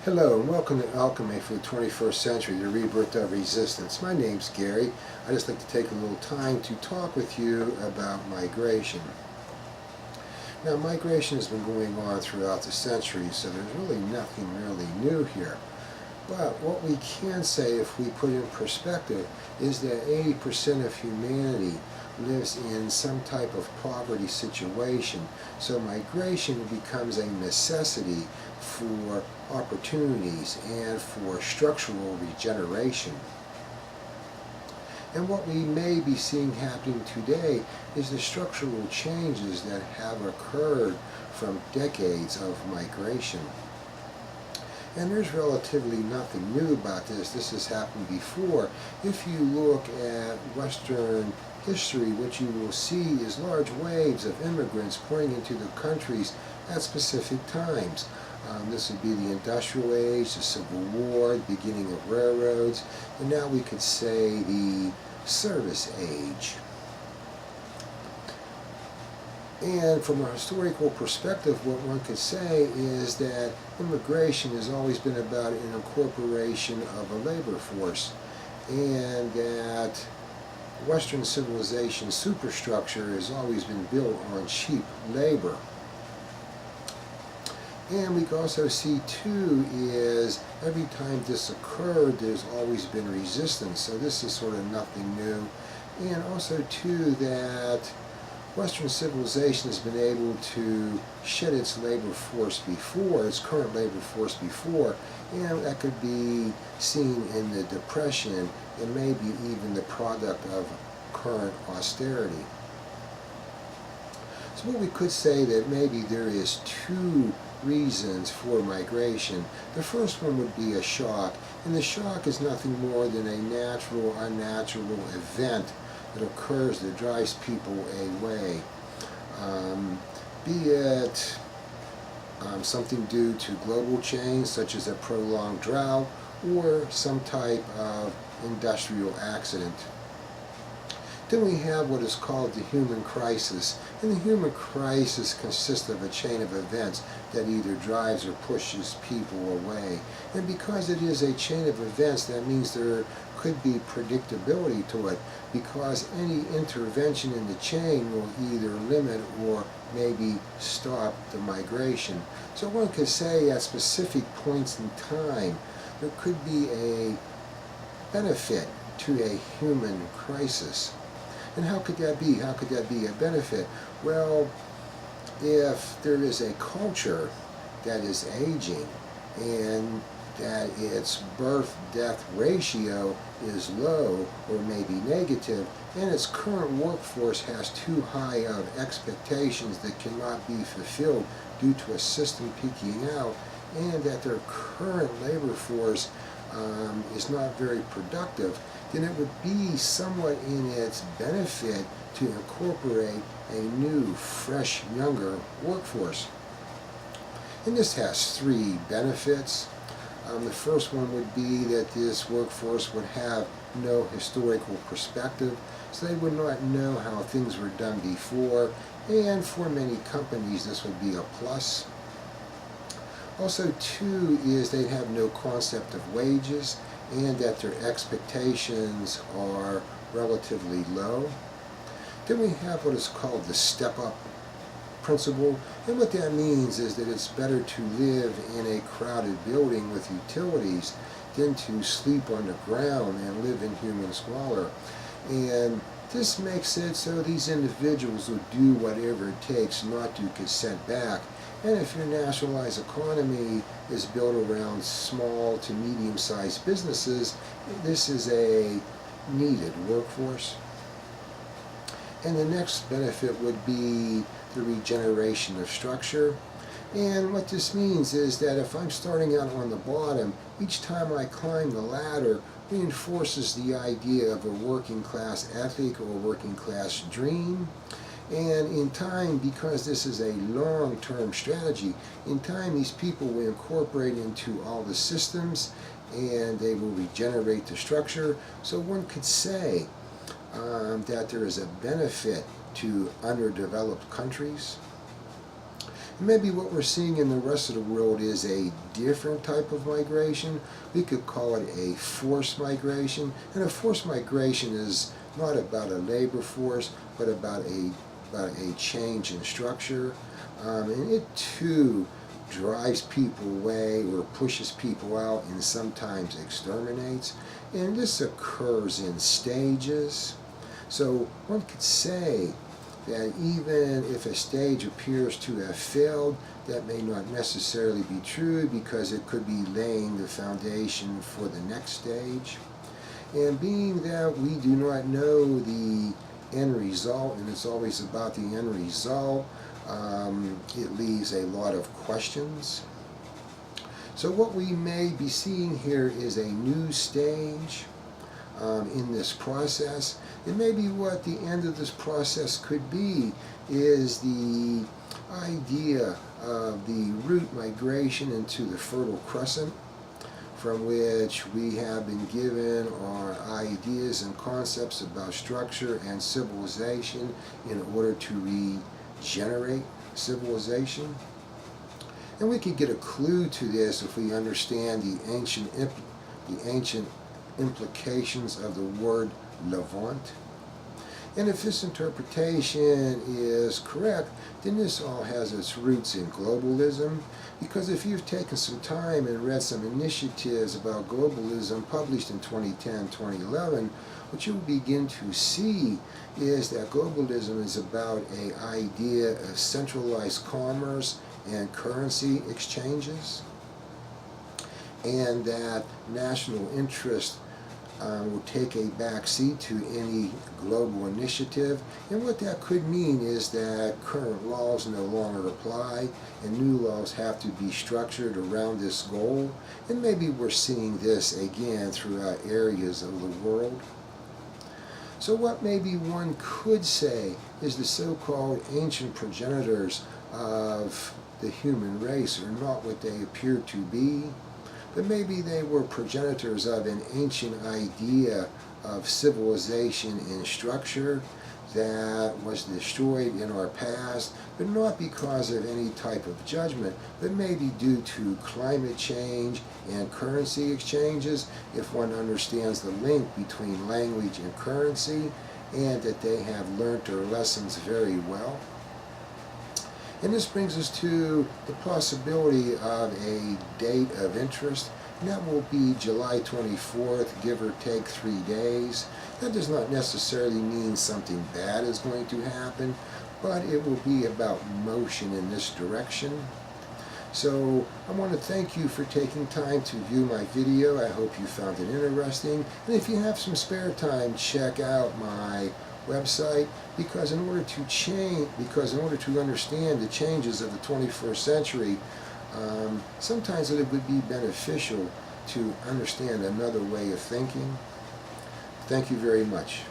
Hello and welcome to Alchemy for the 21st Century, the Rebirth of Resistance. My name's Gary. I just like to take a little time to talk with you about migration. Now, migration has been going on throughout the centuries, so there's really nothing really new here. But what we can say, if we put in perspective, is that 80% of humanity lives in some type of poverty situation. So migration becomes a necessity for opportunities and for structural regeneration. And what we may be seeing happening today is the structural changes that have occurred from decades of migration. And there's relatively nothing new about this. This has happened before. If you look at Western history, what you will see is large waves of immigrants pouring into the countries at specific times. This would be the Industrial Age, the Civil War, the beginning of railroads, and now we could say the Service Age. And from a historical perspective, what one could say is that immigration has always been about an incorporation of a labor force, and that Western civilization superstructure has always been built on cheap labor. And we can also see, too, is every time this occurred, there's always been resistance. So this is sort of nothing new. And also, too, that Western civilization has been able to shed its labor force before, its current labor force before, and that could be seen in the Depression and maybe even the product of current austerity. So what we could say that maybe there is two reasons for migration. The first one would be a shock, and the shock is nothing more than a natural, unnatural event that occurs that drives people away. Be it something due to global change, such as a prolonged drought, or some type of industrial accident. Then we have what is called the human crisis. And the human crisis consists of a chain of events that either drives or pushes people away. And because it is a chain of events, that means there could be predictability to it, because any intervention in the chain will either limit or maybe stop the migration. So one could say at specific points in time, there could be a benefit to a human crisis. And how could that be? How could that be a benefit? Well, if there is a culture that is aging and that its birth-death ratio is low or maybe negative, and its current workforce has too high of expectations that cannot be fulfilled due to a system peaking out, and that their current labor force is not very productive, then it would be somewhat in its benefit to incorporate a new, fresh, younger workforce. And this has three benefits. The first one would be that this workforce would have no historical perspective, so they would not know how things were done before, and for many companies this would be a plus. Also, too, is they'd have no concept of wages, and that their expectations are relatively low. Then we have what is called the step-up principle, and what that means is that it's better to live in a crowded building with utilities than to sleep on the ground and live in human squalor. And this makes it so these individuals will do whatever it takes not to get sent back. And if your nationalized economy is built around small to medium-sized businesses, this is a needed workforce. And the next benefit would be the regeneration of structure. And what this means is that if I'm starting out on the bottom, each time I climb the ladder reinforces the idea of a working class ethic or working class dream. And in time, because this is a long-term strategy, in time these people will incorporate into all the systems and they will regenerate the structure. So one could say that there is a benefit to underdeveloped countries. Maybe what we're seeing in the rest of the world is a different type of migration. We could call it a forced migration. And a forced migration is not about a labor force, but about a change in structure. And it too drives people away or pushes people out and sometimes exterminates. And this occurs in stages. So one could say that even if a stage appears to have failed, that may not necessarily be true, because it could be laying the foundation for the next stage. And being that we do not know the end result, and it's always about the end result, it leaves a lot of questions. So what we may be seeing here is a new stage in this process. And maybe what the end of this process could be is the idea of the root migration into the Fertile Crescent, from which we have been given our ideas and concepts about structure and civilization in order to regenerate civilization. And we could get a clue to this if we understand the ancient implications of the word Levant. And if this interpretation is correct, then this all has its roots in globalism, because if you've taken some time and read some initiatives about globalism published in 2010, 2011, what you will begin to see is that globalism is about an idea of centralized commerce and currency exchanges, and that national interest will take a back seat to any global initiative. And what that could mean is that current laws no longer apply, and new laws have to be structured around this goal. And maybe we're seeing this again throughout areas of the world. So what maybe one could say is the so-called ancient progenitors of the human race are not what they appear to be, but maybe they were progenitors of an ancient idea of civilization and structure that was destroyed in our past, but not because of any type of judgment, but maybe due to climate change and currency exchanges, if one understands the link between language and currency, and that they have learnt their lessons very well. And this brings us to the possibility of a date of interest, and that will be July 24th, give or take 3 days. That does not necessarily mean something bad is going to happen, but it will be about motion in this direction. So I want to thank you for taking time to view my video. I hope you found it interesting. And if you have some spare time, check out my website, because in order to understand the changes of the 21st century, sometimes it would be beneficial to understand another way of thinking. Thank you very much.